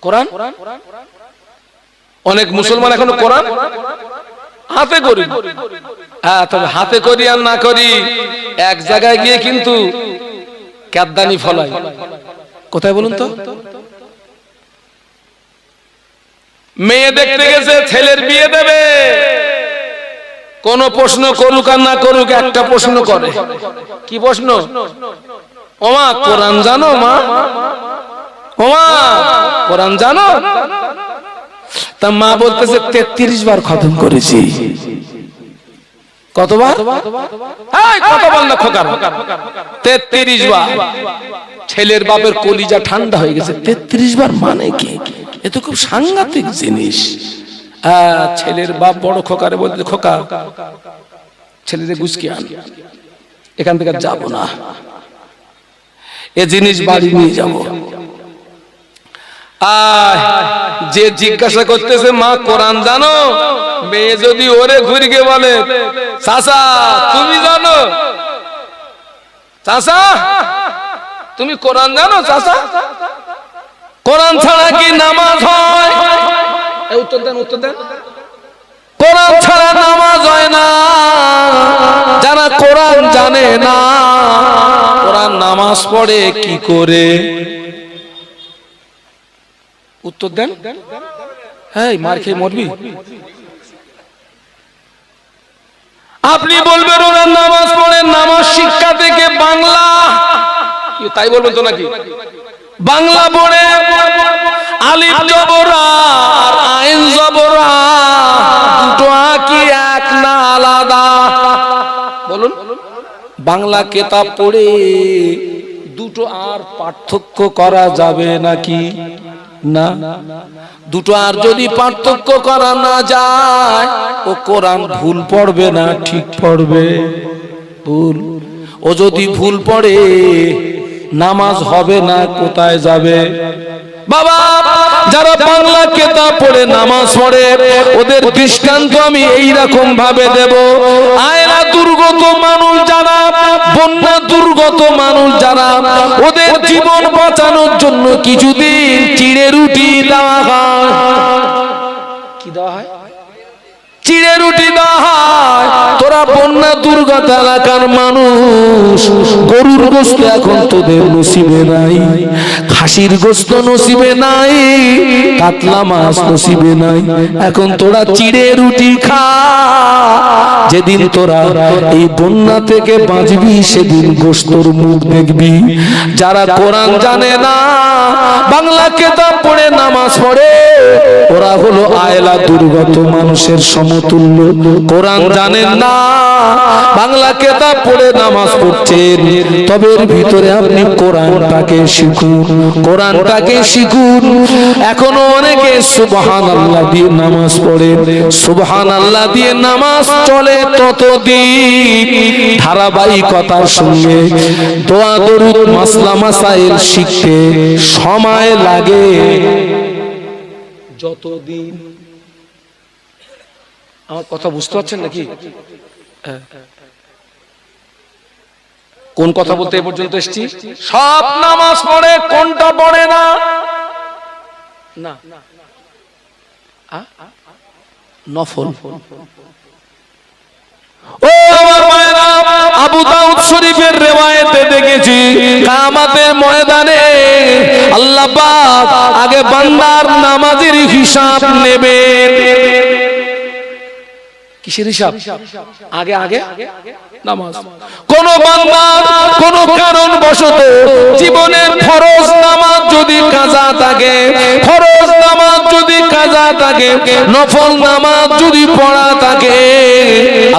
কোরআন অনেক মুসলমান এখনো কোরআন হাতে করি। হ্যাঁ, তবে হাতে করি আর না করি এক জায়গায় গিয়ে কিন্তু ক্যাদদানি ফলাই। কোথায় বলুন তো? মেয়ে দেখতে গেছে, ছেলের বিয়ে দেবে, কোন প্রশ্ন করুক আর না করুক একটা প্রশ্ন করে। কি প্রশ্ন? ওমা কোরআন জানো? মা ওমা কোরআন জানো? তা মা বলতেছে 33 বার খতম করেছি। কতবার? কত বল না খোকার, 33 বার। ছেলের বাপের কলিজা ঠান্ডা হয়ে গেছে। 33 বার মানে কি? এ তো খুব সাংঘাতিক জিনিস। ছেলের বাপ বড় খোকারে বলতে, খোকা ছেলেদের গুসকি আন, এখান থেকে যাব না, এ জিনিস বাড়ি নিয়ে যাব। যে জিজ্ঞাসা করতেছে মা কোরআন জানো, মেয়ে যদি ওরে ঘুরিয়ে বলে চাচা তুমি জানো, চাচা তুমি কোরআন জানো, চাচা কোরআন ছাড়া কি নামাজ হয়? উত্তর দেন, উত্তর দেন। কোরআন ছাড়া নামাজ হয় না। যারা কোরআন জানে না, কোরআন নামাজ পড়ে কি করে? উত্তর দেন। হ্যাঁ, মার খেয়ে মরবি। আপনি বলবেন ওরা নামাজ পড়ে, নামাজ শিক্ষা থেকে বাংলা, তাই বলবেন তো নাকি? বাংলা পড়ে আলিফ জবরা আর আইন জবরা দুটো কি এক না আলাদা? বলুন। বাংলা কিতাব পড়ে দুটো আর পার্থক্য করা যাবে নাকি? না। দুটো আর যদি পার্থক্য করা না যায়, ও কোরআন ভুল পড়বে না ঠিক পড়বে? ভুল। ও যদি ভুল পড়ে নামাজ হবে না, কোথায় যাবে? বাবা, যারা বাংলা কিতাব পড়ে নামাজ পড়ে ওদের দৃষ্টান্ত আমি এইরকম ভাবে দেব। আয়লা দুর্গত মানুষ যারা, বন্যা দুর্গত মানুষ যারা, ওদের জীবন বাঁচানোর জন্য কিছুদিন চিড়ে রুটি দেওয়া হয়। কি দেওয়া হয়? চিড়ে রুটি দেওয়া হয়। তোরা বন্যা দুর্গত এলাকার মানুষ, গরুর গোশত এখন তোদের নসিবে নাই, খাসির গোশত নসিবে নাই, কাতলা মাছ নসিবে নাই। এখন তোরা চিড়ে রুটি খা। যেদিন তোরা এই বন্যা থেকে বাঁচবি সেদিন গোশতর মুখ দেখবি। যারা কোরআন জানে না, বাংলা কিতাব পড়ে নামাজ পড়ে, ওরা হলো আয়লা দুর্গত মানুষের সমতুল্য। কোরআন জানেন না, বাংলা কিতাব পড়ে নামাজ পড়ছেন, তবে এর ভিতরে আপনি কোরআনটাকে শিখুন, কোরআনটাকে শিখুন। এখনো অনেকে সুবহানাল্লাহ দিয়ে নামাজ পড়ে, সুবহানাল্লাহ দিয়ে নামাজ চলে ততদিন ধারাবাহিকতার সঙ্গে দোয়া দরুদ মাসলা মাসাইল শিখতে সময় লাগে যতদিন। আমার কথা বুঝতে পারছেন নাকি? কোন কথা বলতে এ পর্যন্ত এসেছি? সব নামাজ পড়ে, কোনটা পড়ে না? না, নফল। ও আমার মায়েরা, আবু দাউদ শরীফের রিওয়ায়েতে দেখেছি কিয়ামতের ময়দানে আল্লাহ পাক আগে বান্দার নামাজের হিসাব নেবেন। কিসের হিসাব? আগে আগে নামাজ। কোন বান্দা কোন কারণ বশত জীবনের ফরজ নামাজ যদি কাজা থাকে, ফরজ নামাজ যদি কাজা থাকে, নফল নামাজ যদি পড়া থাকে,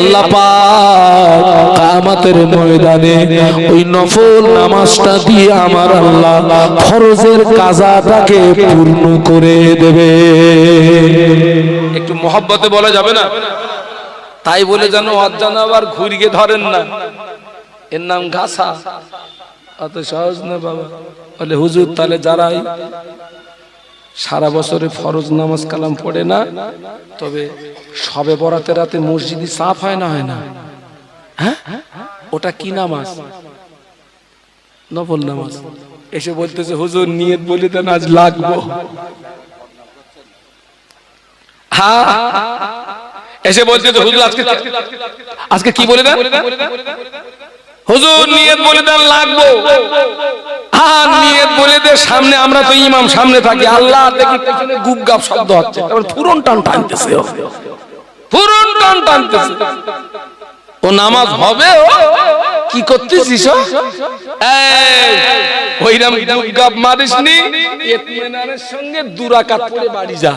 আল্লাহ পাক কিয়ামতের ময়দানে ওই নফল নামাজটা দিয়ে আমার আল্লাহ ফরজের কাজাটাকে পূর্ণ করে দেবে। একটু মহব্বতে বলা যাবে না? তাই বলে যেন অজানা আবার ঘুরিয়ে ধরেন না। এর নাম ঘাসা, অত সহজ না বাবা। বলে হুজুর তাহলে যারাই সারা বছরে ফরজ নামাজ কালাম পড়ে না, তবে সবে বরাতের রাতে মসজিদে সাফ হয় না, হয় না? হ্যাঁ, ওটা কি নামাজ? নফল নামাজ। এসে বলতেছে হুজুর নিয়ত বলে দেন আজ লাগবো। হ্যাঁ এসে বলতেছে হুজুর আজকে কি বলে দেন, হুজুর নিয়ত বলে দেন লাগবো। হ্যাঁ নিয়ত বলে দে, সামনে আমরা তো ইমাম সামনে থাকি, আল্লাহ দেখি পেছনে গুপগাপ শব্দ হচ্ছে, তারপর ফুরন টান টানতেছে, ফুরন টান টানতেছে। ও নামাজ হবে, ও কি করতেছিস? ওইরকম গুপগাপ মারিসনি, ইতমিনানের সঙ্গে 2 রাকাত পড়ে বাড়ি যা।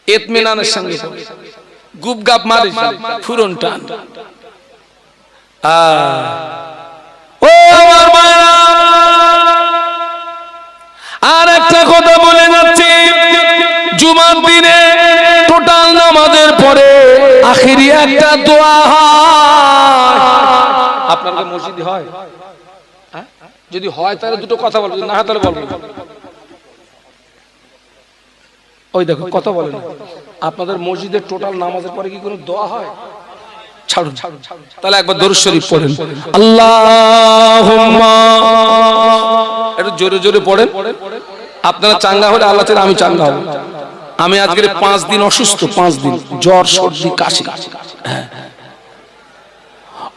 ইতমিনানের সঙ্গে গুপগাপ মারিস, ফুরন টান। ও আমার মায়েরা, আর একটা কথা বলে যাচ্ছি, জুমার দিনে টোটাল নামাজের পরে আখিরি একটা দোয়া হয়। আপনাদের মসজিদে হয়? যদি হয় তাহলে দুটো কথা বলবো, না হয় তাহলে বলবো। ওই দেখো কথা বলে না। আপনাদের মসজিদের টোটাল নামাজের পরে কি কোনো দোয়া হয়? ছাড়ুন, তাহলে একবার দরুদ শরীফ পড়েন, আল্লাহুম্মা, একটু জোরে জোরে পড়েন। আপনারা চাঙ্গা হলে আল্লাহ চাইলে আমি চাঙ্গা হব। আমি আজকের 5 দিন অসুস্থ, 5 দিন জ্বর সর্দি কাশি।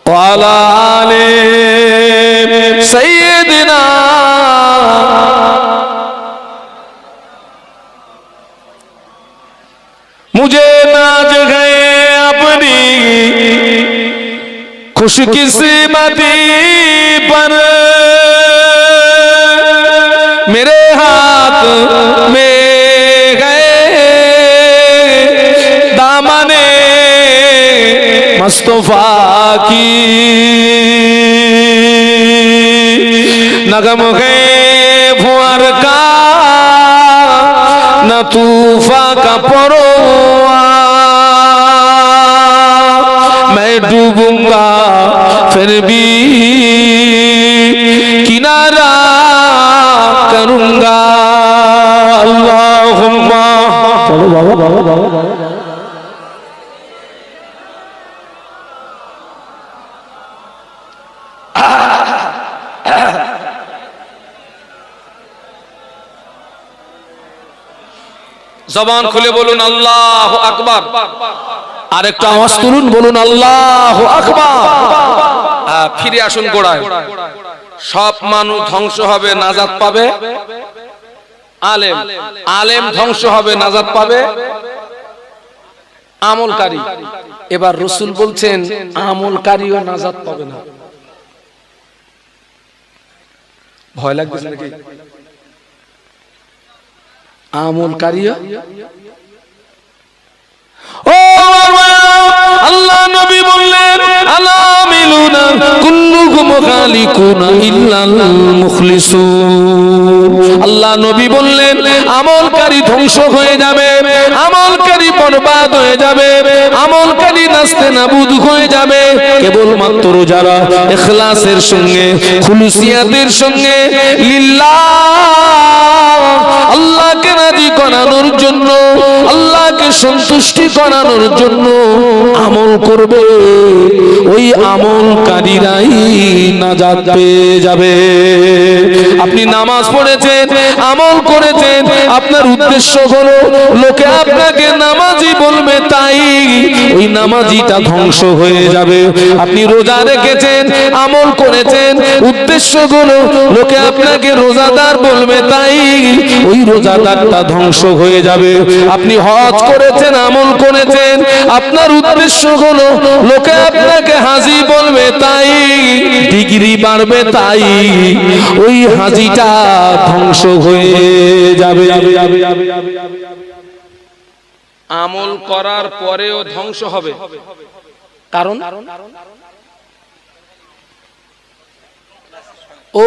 ওয়ালা আলে সাইয়্যিদিনা मुझे नाज गए अपनी खुशकिस्मती पर, मेरे हाथ में गए दामने मुस्तफा की, नगम गए भुअर का न तूफा का परोआ, मैं डूबूंगा फिर भी किनारा करूंगा। अल्लाहुम्मा, चलो बाबा बाबा बाबा बाबा। জবান খুলে বলুন আল্লাহু আকবার, আরেকটা আওয়াজ তুলুন, বলুন আল্লাহু আকবার। ফিরে আসুন গোড়ায়। সব মানুষ ধ্বংস হবে, নাজাত পাবে আলেম, আলেম ধ্বংস হবে, নাজাত পাবে আমলকারী। এবার রাসূল বলছেন আমলকারীও নাজাত পাবে না। ভয় লাগছে নাকি? আমলকারী ও আল্লাহ নবী বললেন আলামিলুনা কুল্লুকুম খালিকুনা ইল্লাল মুখলিসুন। আল্লাহ নবী বললেন আমলকারী ধ্বংস হয়ে যাবে, আমলকারী বরবাদ হয়ে যাবে, আমলকারী নাস্তে নাবুদ হয়ে যাবে। কেবলমাত্র যারা ইখলাসের সঙ্গে খুলুসিয়াতের সঙ্গে লিল্লাহ আল্লাহকে রাজি করানোর জন্য, আল্লাহকে সন্তুষ্টি করানোর জন্য আমল করবে, ওই আমলকারীরাই নাজাত পেয়ে যাবে। আপনি নামাজ পড়েছেন, আমল করেছেন, আপনার উদ্দেশ্য হলো লোকে আপনাকে নামাজি বলবে, তাই ওই নামাজিটা ধ্বংস হয়ে যাবে। আপনি রোজা রেখেছেন, আমল করেছেন, উদ্দেশ্য হলো লোকে আপনাকে রোজাদার বলবে, তাই ওই রোজাদারটা ধ্বংস হয়ে যাবে। আপনি হজ করেছেন, আমল করেছেন, আপনার উদ্দেশ্য হলো লোকে আপনাকে হাজী বলবে, তাই ডিগ্রি বাড়বে, তাই ওই হাজীটা ধ্বংস হয়ে যাবে। আমল করার পরেও ধ্বংস হবে, কারণ ও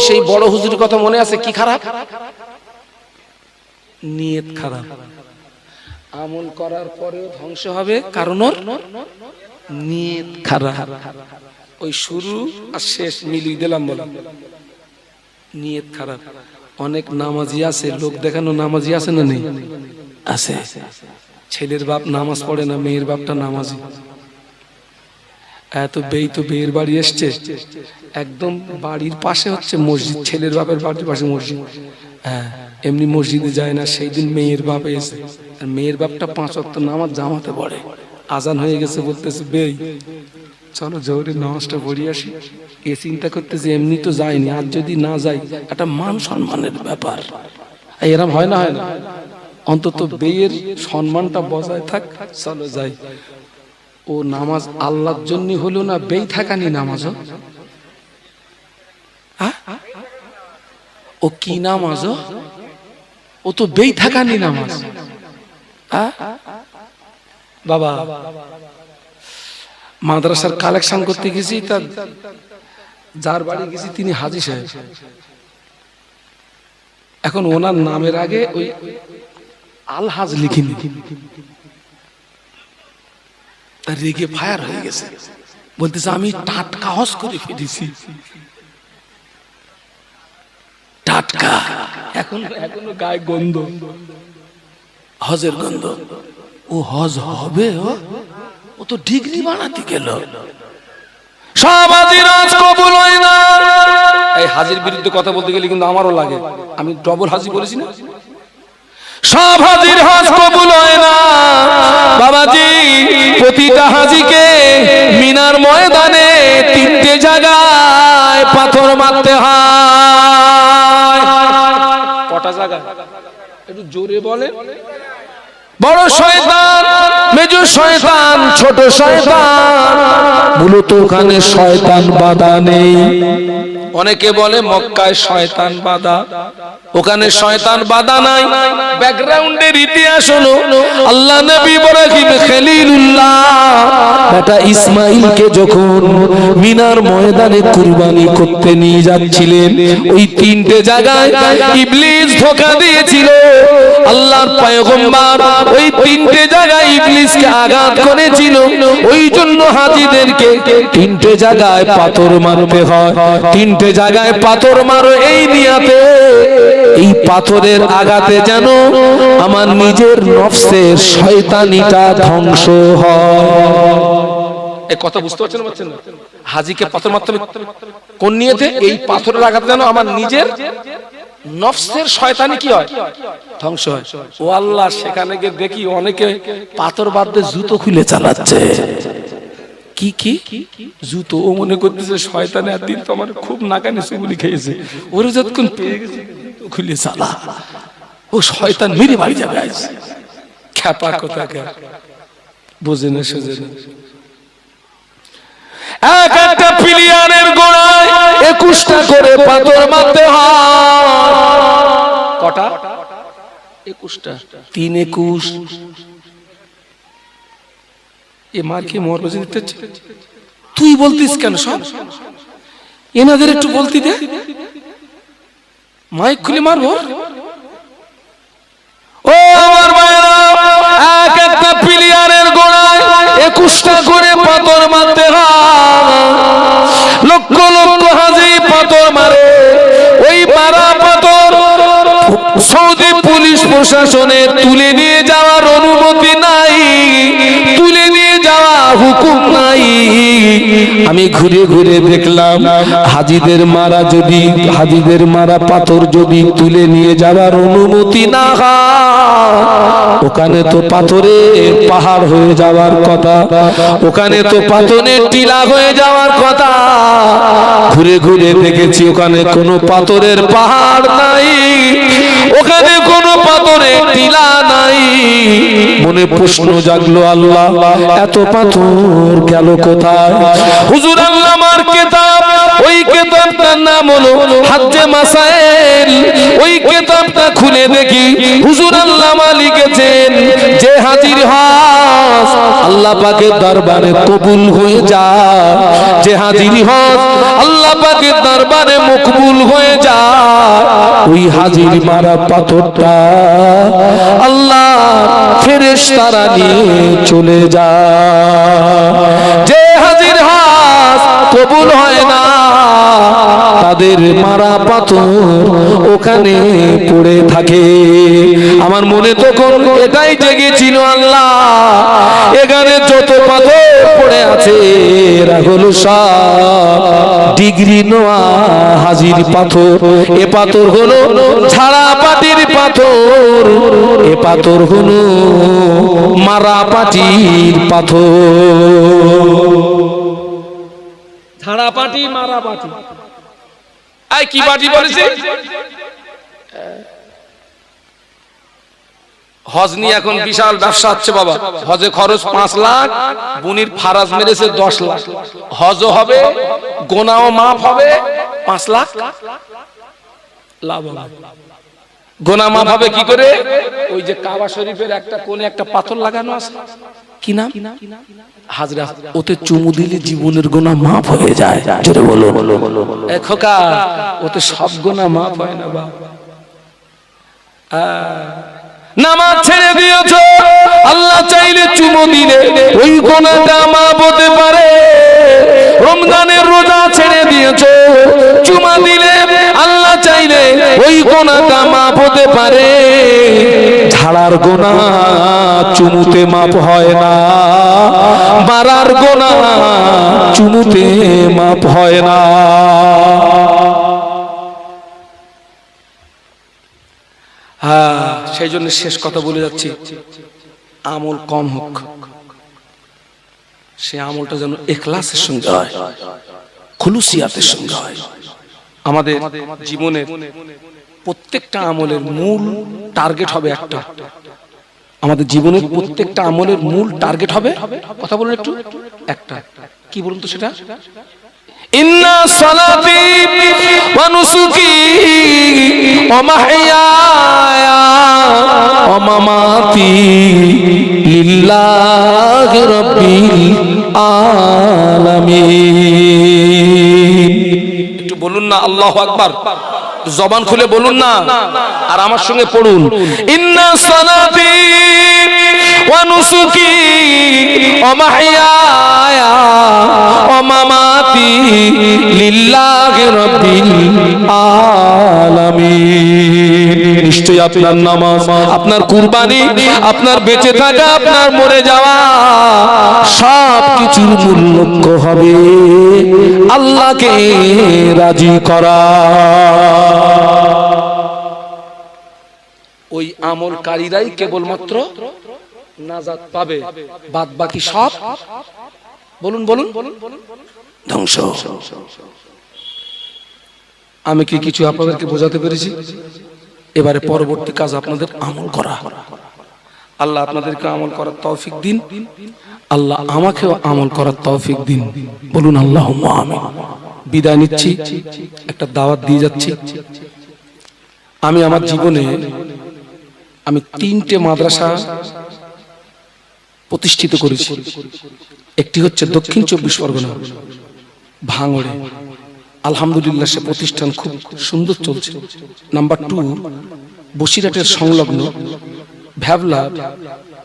সেই বড় হুজুরের কথা মনে আছে, কি খারাপ নিয়ত খারাপ। আমল করার পরেও ধ্বংস হবে, কারণ ওর নিয়ত খারাপ। ওই শুরু আর শেষ মিলিয়ে দিলাম, বলে নিয়ত খারাপ। অনেক নামাজি আছে, লোক দেখানো নামাজি আছে না নেই? আছে। ছেলের বাপ নামাজ পড়ে না, মেয়ের বাপটা নামাজি। এত বেই তো বেয়ের বাড়ি এসছে, একদম বাড়ির পাশে হচ্ছে মসজিদ, ছেলের বাপের বাড়ির পাশে মসজিদ। হ্যাঁ, এমনি মসজিদে যায় না, সেই দিন মেয়ের বাপ এসে, আর মেয়ের বাপটা 5 ওয়াক্ত নামাজ জামাতে পড়ে। আজান হয়ে গেছে, বলতেছে বেই চলো জোহরের নামাজটা পড়ি আসি। এ চিন্তা করতেছে এমনি তো যায়নি, আর যদি না যাই একটা মান সম্মানের ব্যাপার, এরম হয় না, হয় না, অন্তত বেয়ের সম্মানটা বজায় থাক, চলো যাই। ও নামাজ আল্লাহর জন্য হলো না, বেই থাকানি নামাজ, ও কি নামাজ, ও তো বেই থাকানি নামাজ। বাবা মাদ্রাসার কালেকশন করতে গেছি, তার যার বাড়ি গেছি তিনি হাজী সাহেব। এখন ওনার নামের আগে ওই আলহাজ লিখিনি, তার রেগে ফায়ার হয়ে গেছে, বলতেছে আমি টাটকা হজ করে ফিরেছি, টাটকা, এখনো গায়ে গন্ধ, হজের গন্ধ। ও হজ হবে, ও তো ডিগ্রি বানাতে গেল। সব হাজির হজ কবুল হয় না। এই হাজির বিরুদ্ধে কথা বলতে গেলে কিন্তু আমারও লাগে, আমি ডবল হাজি বলেছি না। সব হাজির হজ কবুল হয় না বাবাজি। প্রতিটা হাজিকে মিনার ময়দানে 3টে জায়গায় পাথর মারতে হয়। কটা জায়গা একটু জোরে বলে? বড় শয়তান, মেজো শয়তান, ছোট শয়তান, মূলত ওখানে শয়তান বাধা নেই। অনেকে বলে মক্কায় শয়তান বাধা, ওখানে শয়তান বাধা নাই। ব্যাকগ্রাউন্ডের ইতিহাস হলো আল্লাহ নবী ইব্রাহিম খলিলুল্লাহ বেটা ইসমাইলকে যখন মিনার ময়দানে কুরবানি করতে নিয়ে যাচ্ছিলেন, ওই 3টে জায়গায় ইবলিস ধোঁকা দিয়েছিল। আল্লাহর পয়গম্বর ওই 3টে জায়গায় ইবলিসকে আঘাত করেছিল। ওই জন্য হাজীদেরকে 3টে জায়গায় পাথর মারতে হয়। 3টে জায়গায় পাথর মারো এই নিয়াতে, এই পাথরের আঘাতে যেন আমার নিজের নফসের শয়তানিটা ধ্বংস হয়। এই কথা বুঝতে পারছেন না? হাজীকে পাথর মারতে হবে কোন নিয়তে? এই পাথরের আঘাতে যেন আমার নিজের নফসের শয়তানি কি হয়? ধ্বংস হয়। ও আল্লাহ, সেখানে গিয়ে দেখি অনেকে পাথর বাঁধতে জুতো খুলে চালাচ্ছে। কি কি জুতো? ও মনে করতেছে শয়তানে একদিন তো আমার খুব নাকানি সুগুলি খেয়েছে, ওরে যতক্ষণ পেয়ে গেছে খুলে চালা, ও শয়তান মেরে বাড়ি যাবে। আজ খ্যাপা কোথাকার, বোঝে না সোজে না। এক একটা প্লেয়ারের গোড়ায় 21টা করে পাথর মারতে হয়। কটা? 21টা। 3 21। এ মার কি মরবে দিতে? তুই বলতিস কেন? সব এনাদের একটু বলতি দে, মাইক খুলে মারবো। ও আমার ভাইরা, এক একটা প্লেয়ারের গোড়ায় 21টা করে পাথর মারতে হয়। লক্ষ লক্ষ হাজি পাথর মারে। ওই মারা পাথর সৌদি পুলিশ প্রশাসনের তুলে নিয়ে যাওয়ার অনুমতি নাই, তুলে নিয়ে যাওয়া হুকুম নাই। আমি ঘুরে ঘুরে দেখলাম হাজিদের মারা পাথর যদি তুলে নিয়ে যাওয়ার অনুমতি না হয়, ওখানে তো পাথরের পাহাড় হয়ে যাওয়ার কথা, ওখানে তো পাথরের টিলা হয়ে যাওয়ার কথা। ঘুরে ঘুরে দেখেছি ওখানে কোনো পাথরের পাহাড় নাই, ওখানে কোনো পাথরের টিলা নাই। মনে প্রশ্ন জাগলো, আল্লাহ এত পাথর গেল কোথায়? হুজুর আল্লামার কিতাব, ওই কিতাবটার নাম হলো হাজ্জে মাসাইল। ওই কিতাবটা খুলে দেখি হুজুর আল্লামা লিখেছেন যে হাজির হজ আল্লাহ পাকের দরবারে কবুল হয়ে যায়, যে হাজির হজ আল্লাহ পাকের দরবারে মকবুল হয়ে যায়, ওই হাজির মারা পাথরটা আল্লাহ ফেরেশতারা নিয়ে চলে যায়। যে হাজির হজ কবুল হয় না তাদের মারা পাথর ওখানে পড়ে থাকে। আমার মনে তখন এটাই জেগেছিল, আল্লাহ এখানে যত পাথর পড়ে আছে এরা হলো সব ডিগ্রি নোয়া হাজির পাথর। এ পাথর হলো ছাড়া পাটির পাথর, এ পাথর হলো মারা পাটির পাথর। ছাড়া পাটি মারা পাটি, আই কি পাটি বলেছে? হজ নিয়ে এখন বিশাল ব্যবসা হচ্ছে বাবা। হজে খরচ 5 লাখ, বুনির ফারাজ মেরেছে 10 লাখ। হজও হবে, গোনাও মাফ হবে, 5 লাখ লাভ হবে। গোনা মাফ হবে কি করে? ওই যে কাবা শরীফের একটা কোণে একটা পাথর লাগানো আছে, কি নাম? হাজরা। ওতে চুমু দিলে জীবনের গোনা মাফ হয়ে যায়। জোরে বলো। এ খোকা, ওতে সব গোনা মাফ হয় না বাবা। নামাজ ছেড়ে দিয়েছো, আল্লাহ চাইলে চুমু দিলে ওই গোনাটা মাফ হতে পারে। রমজানের রোজা ছেড়ে দিয়েছো, চুমা দিলে আল্লাহ চাইলে ওই গোনাটা মাফ হতে পারে। ঝাড়ার গোনা চুমুতে মাফ হয় না, মারার গোনা চুমুতে মাফ হয় না। হ্যাঁ, সেই জন্য শেষ কথা বলে যাচ্ছি, আমল কম হোক, সে আমলটা যেন ইখলাসের সঙ্গে হয়, খুলুসিয়াতের সঙ্গে হয়। আমাদের জীবনের প্রত্যেকটা আমলের মূল টার্গেট হবে একটা। আমাদের জীবনের প্রত্যেকটা আমলের মূল টার্গেট হবে, কথা বলুন একটু, একটা। কি বলুন তো সেটা? ইন্না সালাতি ওয়া নুসুকি ওয়া মাহইয়ায়া ওয়া মামাতি লিল্লাহি রাব্বিল আলামিন। একটু বলুন না আল্লাহু আকবার, জবান খুলে বলুন না, আর আমার সঙ্গে পড়ুন। ইন্না সালাতি ওয়া নুসুকি ওয়া মাহইয়ায়া ওয়া মামাতি লিল্লাহি রাব্বিল আলামিন। নিশ্চয়ই আপনার নামাজ, আপনার কুরবানি, আপনার বেঁচে থাকা, আপনার মরে যাওয়া, সব কিছুর মূল লক্ষ্য হবে আল্লাহকে রাজি করা। ওই আমলকারীরাই কেবলমাত্র নাজাত পাবে, বাদ বাকি সব বলুন বলুন ধ্বংস। আমি কি কিছু আপনাদেরকে বোঝাতে পেরেছি? এবারে পরবর্তী কাজ আপনাদের আমল করা। আল্লাহ আপনাদেরকে আমল করার তৌফিক দিন, আল্লাহ আমাকেও আমল করার তৌফিক দিন। বলুন আল্লাহুম্মা আমিন। বিদায় নিচ্ছি, একটা দাওয়াত দিয়ে যাচ্ছি। আমি আমার জীবনে আমি 3টে মাদ্রাসা প্রতিষ্ঠিত করেছি। একটি হচ্ছে দক্ষিণ 24 পরগনা ভাঙড়ে, আলহামদুলিল্লাহ সে প্রতিষ্ঠান খুব সুন্দর চলছে। নাম্বার 2 বসিরহাটের সংলগ্ন ভ্যাবলা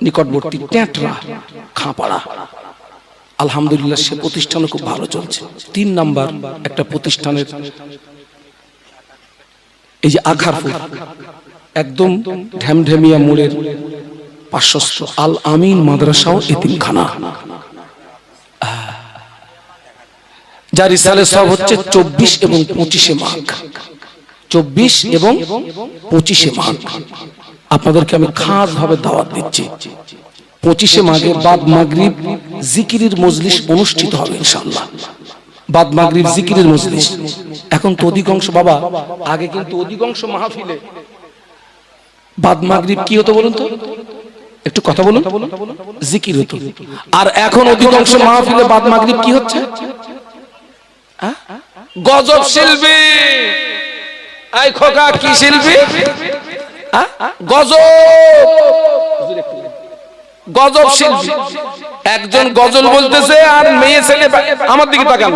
নিকটবর্তী ট্যাঁটরা খাঁপাড়া, আলহামদুলিল্লাহ সে প্রতিষ্ঠানও খুব ভালো চলছে। 3 নাম্বার একটা প্রতিষ্ঠানের এই যে আখারপুর একদম ঢ্যামঢ্যামিয়া মোড়ের পার্শ্বস্থ আল আমিন মাদ্রাসাও এতিমখানা, যার ইসালে সব হচ্ছে 24 এবং 25 মাঘ। 24 এবং 25 মাঘ আপনাদেরকে আমি খাস ভাবে দাওয়াত দিচ্ছি। 25 মাঘে বাদ মাগরিব জিকিরের মজলিস অনুষ্ঠিত হবে ইনশাআল্লাহ। বাদ মাগরিব জিকিরের মজলিস। এখন তো অধিকাংশ বাবা, আগে কিন্তু অধিকাংশ মাহফিলে বাদ মাগরিব কি হতো বলুন তো, একটু কথা বলুন, জিকির হতো। আর এখন অধিকাংশ মাহফিলে বাদ মাগরিব কি হচ্ছে? গজব শিল্পী। আই খোকা কি শিল্পী? গজব, গজব শিল্পী। একজন গজল বলতেছে আর মেয়ে ছেলে, আমার দিকে তাকান,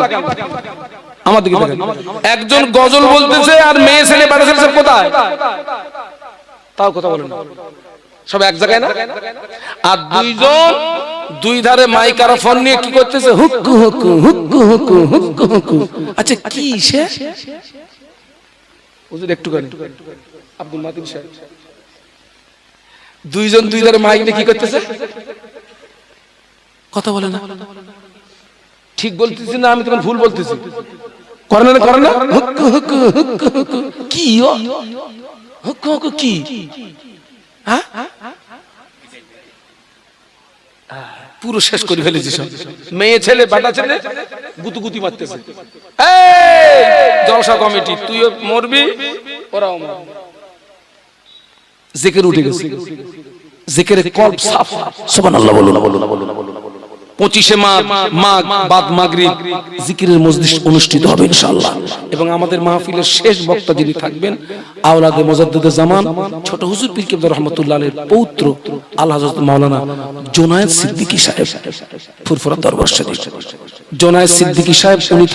আমার দিকে তাকান। একজন গজল বলতেছে আর মেয়ে ছেলে বাড়ি ছেলে কোথায়? তাও কথা বলেন। সব এক জায়গায় না, আর দুইজন দুই ধারে মাইক্রোফোন নিয়ে কি করতেছে, হুক্কু হুক্কু হুক্কু হুক্কু হুক্কু হুক্কু। আচ্ছা কি সে হুজুর একটু করেন আব্দুল মাতিন সাহেব, দুইজন দুই ধারে মাইক নিয়ে কি করতেছে, কথা বলে না। ঠিক বলতেছি না আমি, তখন ভুল বলতেছি? করে না করে না, হুক্কু হুক্কু হুক্কু হুক্কু। কি হুক্কু হুক্কু কি? হ্যাঁ পুরো শেষ করে ফেলেছি সব। মেয়ে ছেলে বেটা ছেলে গুতুগুতি মারতেছে। জলসা কমিটি, তুইও মরবি ওরাও মরবে। জিকির উঠে গেছে, জিকিরের কলব সাফ। সুবহানাল্লাহ বলুন। 25শে মাঘ বাদ মাগরিব জিকিরের মজলিস অনুষ্ঠিত হবে ইনশাআল্লাহ। এবং আমাদের মাহফিলের শেষ বক্তা যিনি থাকবেন, আওলাদে মুজাদ্দিদে জামান ছোট হুজুর পীর কেবলা রাহমাতুল্লাহ আলাইহির পৌত্র আল হযরত মাওলানা জোনায়েদ সিদ্দিকী সাহেব, ফুরফুরা দরবার শরীফ। জোনায়েদ সিদ্দিকী সাহেব উনি